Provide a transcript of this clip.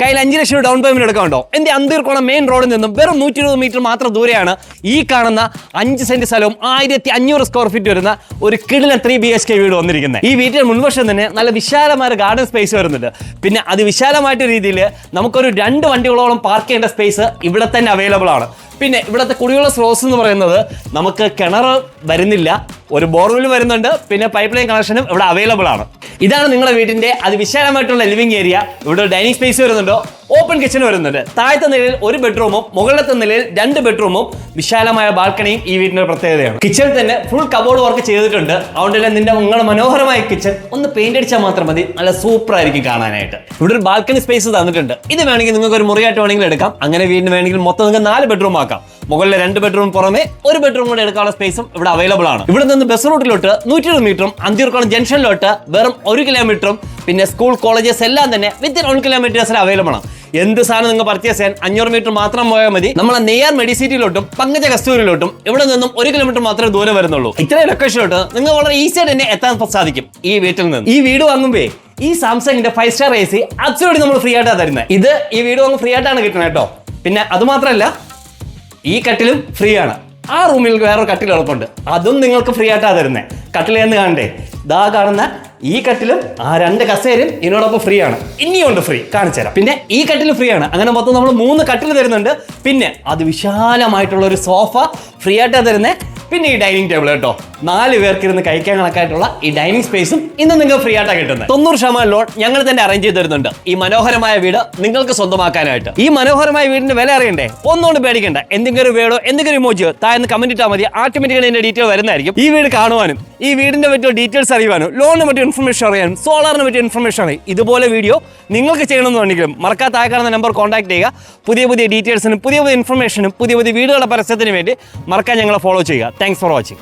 കയ്യിൽ 5 ലക്ഷം down payment എടുക്കാനുണ്ടോ? എന്റെ അന്തീർക്കോണം main റോഡിൽ നിന്നും വെറും 120 മീറ്റർ മാത്രം ദൂരെയാണ് ഈ കാണുന്ന 5 സെന്റ് സ്ഥലവും 1500 സ്ക്വയർ ഫീറ്റ് വരുന്ന ഒരു കിടിലൻ 3 BHK വീട് വന്നിരിക്കുന്നത്. ഈ വീട്ടിൽ മുൻവശം തന്നെ നല്ല വിശാലമായ ഗാർഡൻ സ്പേസ് വരുന്നുണ്ട്. പിന്നെ അതിവിശാലമായിട്ട് രീതിയിൽ നമുക്കൊരു 2 വണ്ടികളോളം പാർക്ക് ചെയ്യേണ്ട സ്പേസ് ഇവിടെ തന്നെ അവൈലബിൾ ആണ്. പിന്നെ ഇവിടുത്തെ കുടിവെള്ള സ്രോതസ് എന്ന് പറയുന്നത് നമുക്ക് കിണർ വരുന്നില്ല, ഒരു ബോർവെൽ വരുന്നുണ്ട്, പിന്നെ പൈപ്പ് ലൈൻ കണക്ഷനും ഇവിടെ അവൈലബിൾ ആണ്. ഇതാണ് നിങ്ങളുടെ വീടിന്റെ അതിവിശാലമായിട്ടുള്ള ലിവിംഗ് ഏരിയ. ഇവിടെ ഡൈനിങ് സ്പേസ് വരുന്നുണ്ടോ, ഓപ്പൺ കിച്ചൺ വരുന്നുണ്ട്. താഴത്തെ നിലയിൽ 1 ബെഡ്റൂമും മുകളിലത്തെ നിലയിൽ 2 ബെഡ്റൂമും വിശാലമായ ബാൽക്കണിയും ഈ വീടിന്റെ ഒരു പ്രത്യേകതയാണ്. കിച്ചണിൽ തന്നെ ഫുൾ കബോർഡ് വർക്ക് ചെയ്തിട്ടുണ്ട്. അതുകൊണ്ട് തന്നെ നിങ്ങളുടെ മനോഹരമായ കിച്ചൺ ഒന്ന് പെയിന്റ് അടിച്ചാൽ മാത്രം മതി, നല്ല സൂപ്പർ ആയിരിക്കും കാണാനായിട്ട്. ഇവിടെ ഒരു ബാൽക്കണി സ്പേസ് തന്നിട്ടുണ്ട്. ഇത് വേണമെങ്കിൽ നിങ്ങൾക്ക് ഒരു മുറിയായിട്ട് വേണമെങ്കിൽ എടുക്കാം. അങ്ങനെ വീടിന് വേണമെങ്കിൽ മൊത്തം നിങ്ങൾക്ക് 4 ബെഡ്റൂം ആക്കാം. മുകളിലെ 2 ബെഡ്റൂം പുറമെ 1 ബെഡ്റൂം കൂടെ എടുക്കാനുള്ള സ്പേസും ഇവിടെ അവൈലബിൾ ആണ്. ഇവിടെ നിന്ന് ബസ് റൂട്ടിലോട്ട് 120 മീറ്ററും അന്തിയൂർക്കോണം ജംഗ്ഷനിലോട്ട് വെറും 1 കിലോമീറ്ററും പിന്നെ സ്കൂൾ കോളേജസ് എല്ലാം തന്നെ വിത്തിൻ 1 കിലോമീറ്റേഴ്സിൽ അവൈലബിൾ ആണ്. എന്ത് സാധനം നിങ്ങൾ പർച്ചേസ് ചെയ്യാൻ 500 മീറ്റർ മാത്രം പോയാൽ മതി. നമ്മളെ നെയ്യാർ മെഡിസിറ്റിയിലോട്ടും പങ്കജ കസ്തൂരിലോട്ടും ഇവിടെ നിന്നും 1 കിലോമീറ്റർ മാത്രമേ ദൂരം വരുന്നുള്ളൂ. ഇത്രയും ലൊക്കേഷനിലോട്ട് നിങ്ങൾ വളരെ ഈസി ആയിട്ട് തന്നെ എത്താൻ സാധിക്കും ഈ വീട്ടിൽ നിന്ന്. ഈ വീട് വാങ്ങുമ്പേ ഈ സാംസങ്ങിന്റെ 5 സ്റ്റാർ AC അബ്സല്യൂട്ട്ലി നമ്മൾ ഫ്രീ ആയിട്ടാണ് തരുന്നത്. ഇത് ഈ വീട് വാങ്ങുമ്പോൾ ഫ്രീ ആയിട്ടാണ് കിട്ടുന്നത് കേട്ടോ. പിന്നെ അത് മാത്രമല്ല, ഈ കട്ടിലും ഫ്രീ ആണ്. ആ റൂമിൽ വേറൊരു കട്ടിൽ ഉറപ്പുണ്ട്, അതും നിങ്ങൾക്ക് ഫ്രീ ആയിട്ടാണ് തരുന്നത്. കട്ടിലെന്ന് കാണണ്ടേ, ദാ കാണുന്ന ഈ കട്ടിലും ആ 2 കസേരയും ഇതിനോടൊപ്പം ഫ്രീ ആണ്. ഇനിയുണ്ട് ഫ്രീ, കാണിച്ചു തരാം. പിന്നെ ഈ കട്ടിൽ ഫ്രീ ആണ്. അങ്ങനെ മൊത്തം നമ്മൾ 3 കട്ടിൽ തരുന്നുണ്ട്. പിന്നെ അത് വിശാലമായിട്ടുള്ള ഒരു സോഫ ഫ്രീ ആയിട്ടാണ് തരുന്നത്. പിന്നെ ഈ ഡൈനിങ് ടേബിൾ കേട്ടോ, 4 പേർക്ക് ഇരുന്ന് കഴിക്കാൻ കണക്കായിട്ടുള്ള ഈ ഡൈനിങ് സ്പേസും ഇന്ന് നിങ്ങൾക്ക് ഫ്രീ ആയിട്ടാണ് കിട്ടുന്നത്. 90% ലോൺ ഞങ്ങൾ തന്നെ അറേഞ്ച് ചെയ്ത് തരുന്നുണ്ട് ഈ മനോഹരമായ വീട് നിങ്ങൾക്ക് സ്വന്തമാക്കാനായിട്ട്. ഈ മനോഹരമായ വീടിന്റെ വില അറിയണ്ടേ? ഒന്നുകൊണ്ട് പേടിക്കണ്ട. എന്തെങ്കിലും വീടോ എന്തെങ്കിലും ഇമോജിയോ താഴ്ന്ന് കമന്റ് ഇട്ടാൽ മതി, ഓട്ടോമാറ്റിക്കലി ഇതിന്റെ ഡീറ്റെയിൽ വരുന്നതായിരിക്കും. ഈ വീട് കാണുവാനും ഈ വീടിന്റെ പറ്റിയുള്ള ഡീറ്റെയിൽസ് അറിയാനും ലോണിനെ പറ്റിയ ഇൻഫർമേഷൻ അറിയാനും സോളാറിനെ പറ്റിയ ഇൻഫർമേഷൻ അറിയാം. ഇതുപോലെ വീഡിയോ നിങ്ങൾക്ക് ചെയ്യണമെന്നുണ്ടെങ്കിലും മറക്കാത്ത താഴെ കാണുന്ന നമ്പർ കോൺടാക്ട് ചെയ്യുക. പുതിയ ഡീറ്റെയിൽസിനും പുതിയ ഇൻഫർമേഷനും പുതിയ വീടുകളുടെ പരസ്യത്തിനും വേണ്ടി മറക്കാൻ ഞങ്ങളെ ഫോളോ ചെയ്യുക. Thanks for watching.